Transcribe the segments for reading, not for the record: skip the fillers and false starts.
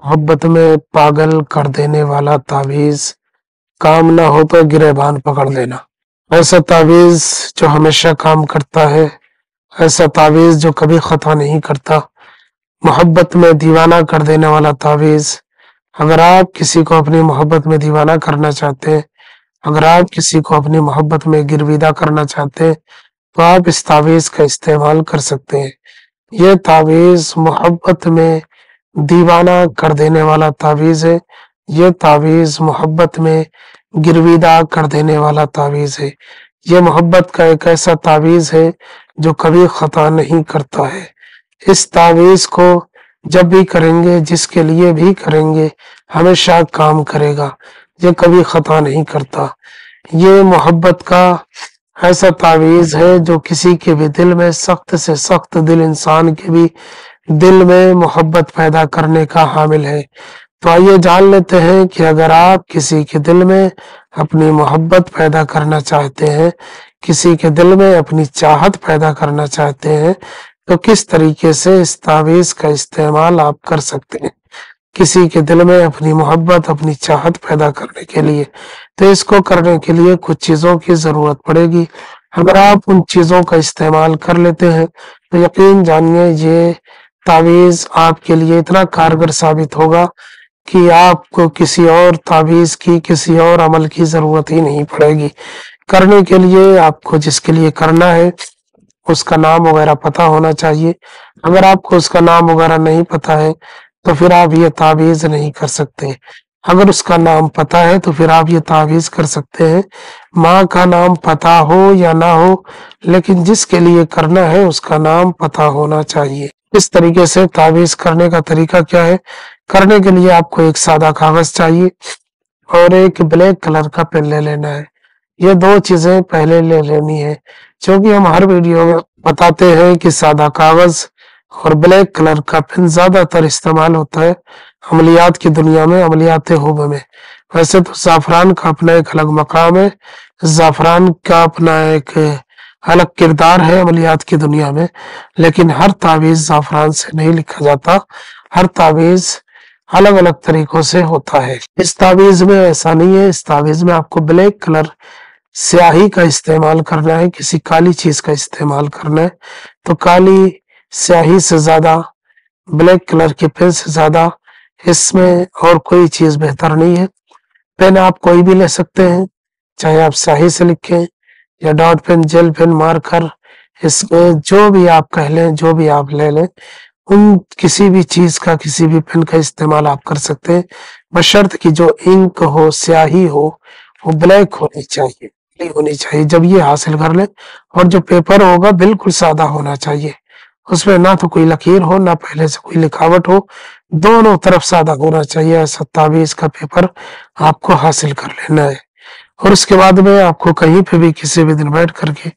मोहब्बत में पागल कर देने वाला तावीज, काम ना हो तो गिरेबान पकड़ लेना। ऐसा तावीज जो हमेशा काम करता है, ऐसा तावीज जो कभी खता नहीं करता, मोहब्बत में दीवाना कर देने वाला तावीज। अगर आप किसी को अपनी मोहब्बत में दीवाना करना चाहते हैं, अगर आप किसी को अपनी मोहब्बत में गिरविदा करना चाहते हैं, तो आप इस तावीज का इस्तेमाल कर सकते हैं। यह तावीज मोहब्बत में दीवाना कर देने वाला तावीज है। यह तावीज मोहब्बत में गिरविदा कर देने वाला तावीज है। यह मोहब्बत का एक ऐसा तावीज है जो कभी खता नहीं करता है। इस तावीज को जब भी करेंगे, जिसके लिए भी करेंगे, हमेशा काम करेगा। यह कभी खता नहीं करता। ये मोहब्बत का ऐसा तावीज है जो किसी के भी दिल में, सख्त से सख्त दिल इंसान के भी दिल में मोहब्बत पैदा करने का हामिल है। तो आइए जान लेते हैं कि अगर आप किसी के दिल में अपनी मोहब्बत पैदा करना चाहते हैं, किसी के दिल में अपनी चाहत पैदा करना चाहते हैं, तो किस तरीके से इस तावीज का इस्तेमाल आप कर सकते हैं किसी के दिल में अपनी मोहब्बत, अपनी चाहत पैदा करने के लिए। तो इसको करने के लिए कुछ चीजों की जरूरत पड़ेगी। अगर आप उन चीजों का इस्तेमाल कर लेते हैं तो यकीन जानिए ये तावीज आपके लिए इतना कारगर साबित होगा कि आपको किसी और तावीज की, किसी और अमल की जरूरत ही नहीं पड़ेगी। करने के लिए आपको जिसके लिए करना है उसका नाम वगैरह पता होना चाहिए। अगर आपको उसका नाम वगैरह नहीं पता है तो फिर आप ये तावीज नहीं कर सकते। अगर उसका नाम पता है तो फिर आप ये तावीज कर सकते हैं। माँ का नाम पता हो या ना हो, लेकिन जिसके लिए करना है उसका नाम पता होना चाहिए। इस तरीके से तावीज करने का तरीका क्या है? करने के लिए आपको एक सादा कागज चाहिए और एक ब्लैक कलर का पेन ले लेना है। ये दो चीजें पहले ले लेनी है, क्योंकि हम हर वीडियो में बताते हैं कि सादा कागज और ब्लैक कलर का पेन ज्यादातर इस्तेमाल होता है अमलियात की दुनिया में, अमलियात हुब में। वैसे तो ज़ाफ़रान का अपना एक अलग मकाम है, ज़ाफ़रान का अपना एक अलग किरदार है अमलियात की दुनिया में, लेकिन हर तावीज ज़ाफ़रान से नहीं लिखा जाता। हर तावीज अलग अलग तरीकों से होता है। इस तावीज में ऐसा नहीं है। इस तावीज में आपको ब्लैक कलर स्याही का इस्तेमाल करना है, किसी काली चीज का इस्तेमाल करना है। तो काली स्याही से ज्यादा, ब्लैक कलर के पेन से ज्यादा इसमें और कोई चीज बेहतर नहीं है। पेन आप कोई भी ले सकते हैं, चाहे आप स्याही से लिखें या dot pen, gel pen, marker, इसमें जो भी आप कह लें, जो भी आप ले लें, उन किसी भी चीज का, किसी भी पेन का इस्तेमाल आप कर सकते हैं, बशर्त कि जो इंक हो, स्याही हो, वो ब्लैक होनी चाहिए, होनी चाहिए। जब ये हासिल कर ले, और जो पेपर होगा बिल्कुल सादा होना चाहिए, उसमें ना तो कोई लकीर हो, ना पहले से कोई लिखावट हो, दोनों तरफ सादा होना चाहिए। ऐसा तावीज का पेपर आपको हासिल कर लेना है। और उसके बाद में आपको कहीं पे भी किसी भी दिन बैठ करके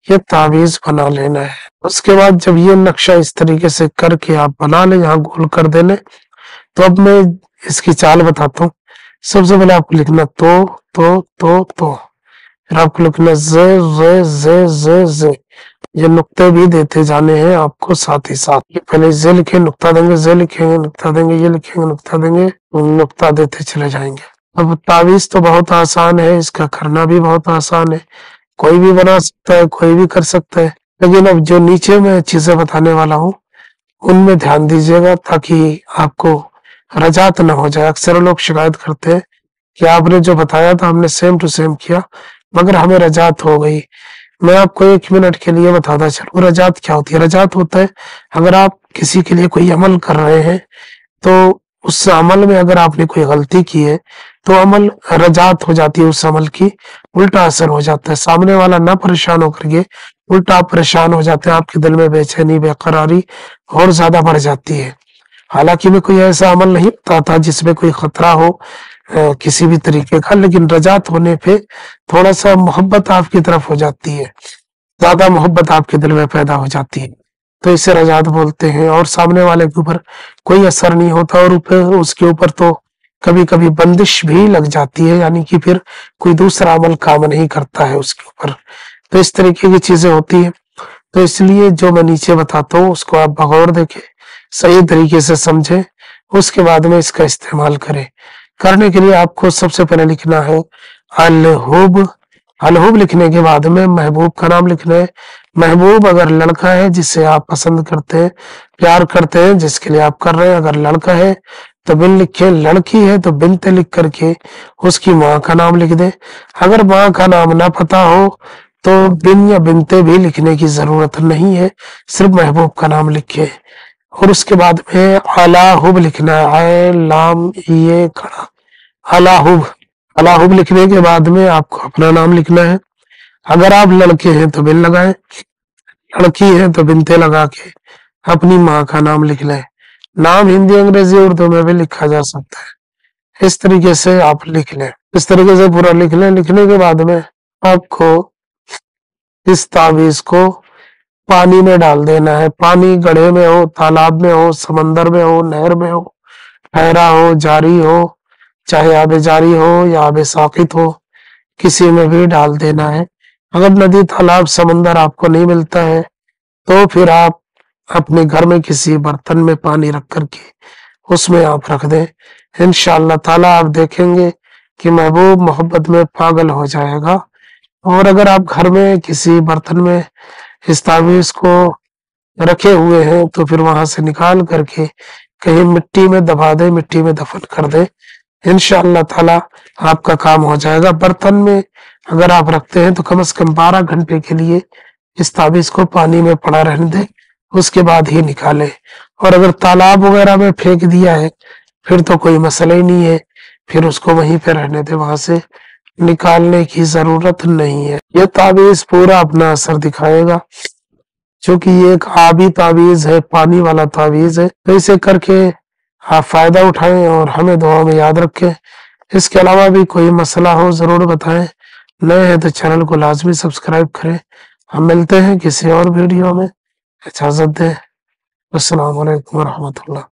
ये तावीज बना लेना है। उसके बाद जब ये नक्शा इस तरीके से करके आप बना लें, यहाँ गोल कर देने, तो अब मैं इसकी चाल बताता हूँ। सबसे पहले आपको लिखना तो फिर आपको लिखना जे। ये नुक्ते भी देते जाने हैं आपको साथ ही साथ। ये पहले जे लिखे, नुक्ता देंगे, जे लिखेंगे, नुक्ता देंगे, ये लिखेंगे, नुक्ता देंगे, नुक्ता देते चले जाएंगे। अब तावीज तो बहुत आसान है, इसका करना भी बहुत आसान है, कोई भी बना सकता है, कोई भी कर सकता है। लेकिन अब जो नीचे मैं चीजें बताने वाला हूँ उनमें ध्यान दीजिएगा ताकि आपको रजात न हो जाए। अक्सर लोग शिकायत करते हैं कि आपने जो बताया था हमने सेम टू सेम किया, मगर हमें रजात हो गई। मैं आपको 1 मिनट के लिए बताता चलूं रजात क्या होती है। रजात होता है, अगर आप किसी के लिए कोई अमल कर रहे हैं तो उस अमल में अगर आपने कोई गलती की है तो अमल रजात हो जाती है, उस अमल की उल्टा असर हो जाता है। सामने वाला ना परेशान होकर के उल्टा आप परेशान हो जाते हैं, आपके दिल में बेचैनी, बेकरारी और ज्यादा बढ़ जाती है। हालांकि मैं कोई ऐसा अमल नहीं बताता जिसमें कोई खतरा हो किसी भी तरीके का, लेकिन रजात होने पे थोड़ा सा मोहब्बत आपकी तरफ हो जाती है, ज्यादा मोहब्बत आपके दिल में पैदा हो जाती है, तो इसे रजात बोलते हैं। और सामने वाले के ऊपर कोई असर नहीं होता और ऊपर उसके ऊपर तो कभी कभी बंदिश भी लग जाती है, यानी कि फिर कोई दूसरा अमल काम नहीं करता है उसके ऊपर। तो इस तरीके की चीजें होती है। तो इसलिए जो मैं नीचे बताता हूँ उसको आप बगौर देखें, सही तरीके से समझें, उसके बाद में इसका इस्तेमाल करें। करने के लिए आपको सबसे पहले लिखना है अलहुब। अलहुब लिखने के बाद में महबूब का नाम लिखना है। महबूब अगर लड़का है जिसे आप पसंद करते हैं, प्यार करते हैं, जिसके लिए आप कर रहे हैं, अगर लड़का है तो बिन लिखे, लड़की है तो बिनते लिख करके उसकी माँ का नाम लिख दे। अगर माँ का नाम ना पता हो तो बिन या बिनते भी लिखने की जरूरत नहीं है, सिर्फ महबूब का नाम लिखे। और उसके बाद में अलाहुब लिखना है, लाम ये खड़ा, अलाहुब। अलाहुब लिखने के बाद में आपको अपना नाम लिखना है। अगर आप लड़के हैं तो बिन लगाएं, लड़की है तो बिनते लगा के अपनी माँ का नाम लिख लें। नाम हिंदी, अंग्रेजी, उर्दू में भी लिखा जा सकता है। इस तरीके से आप लिख लें, इस तरीके से पूरा लिख लें। लिखने के बाद में आपको इस तावीज को पानी में डाल देना है। पानी गड्ढे में हो, तालाब में हो, समंदर में हो, नहर में हो, ठहरा हो, जारी हो, चाहे आबे जारी हो या आबे साकित हो, किसी में भी डाल देना है। अगर नदी, तालाब, समंदर आपको नहीं मिलता है तो फिर आप अपने घर में किसी बर्तन में पानी रख करके उसमें आप रख दें। इंशाअल्लाह ताला आप देखेंगे कि महबूब मोहब्बत में पागल हो जाएगा। और अगर आप घर में किसी बर्तन में इस तावीज को रखे हुए हैं तो फिर वहां से निकाल करके कहीं मिट्टी में दबा दे, मिट्टी में दफन कर दे। इंशाअल्लाह ताला आपका काम हो जाएगा। बर्तन में अगर आप रखते हैं तो कम से कम 12 घंटे के लिए इस ताबीज को पानी में पड़ा रहने दें, उसके बाद ही निकालें। और अगर तालाब वगैरह में फेंक दिया है फिर तो कोई मसला ही नहीं है, फिर उसको वहीं पे रहने दें, वहां से निकालने की जरूरत नहीं है। ये ताबीज पूरा अपना असर दिखाएगा, क्योंकि ये एक आबी ताबीज है, पानी वाला ताबीज है। तो इसे करके आप फायदा उठाएं और हमें दुआ में याद रखें। इसके अलावा भी कोई मसला हो जरूर बताएं। नए हैं तो चैनल को लाजमी सब्सक्राइब करें। हम मिलते हैं किसी और वीडियो में। इजाजत दें। अस्सलाम वालेकुम रहमतुल्लाह।